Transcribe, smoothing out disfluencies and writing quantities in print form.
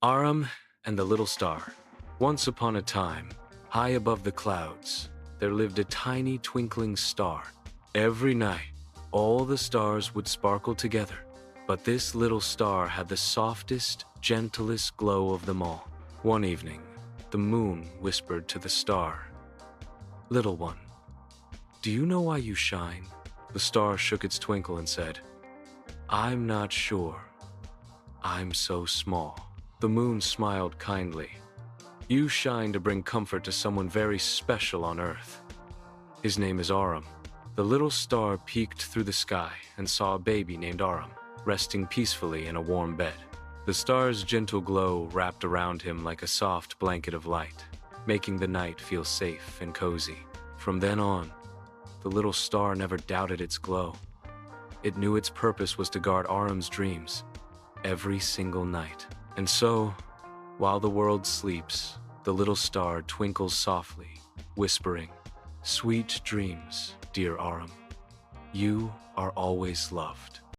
Arham and the Little Star. Once upon a time, high above the clouds, there lived a tiny twinkling star. Every night, all the stars would sparkle together, but this little star had the softest, gentlest glow of them all. One evening, the moon whispered to the star, "Little one, do you know why you shine?" The star shook its twinkle and said, "I'm not sure. I'm so small." The moon smiled kindly. "You shine to bring comfort to someone very special on Earth. His name is Arham." The little star peeked through the sky and saw a baby named Arham, resting peacefully in a warm bed. The star's gentle glow wrapped around him like a soft blanket of light, making the night feel safe and cozy. From then on, the little star never doubted its glow. It knew its purpose was to guard Arham's dreams every single night. And so, while the world sleeps, the little star twinkles softly, whispering, "Sweet dreams, dear Arham. You are always loved."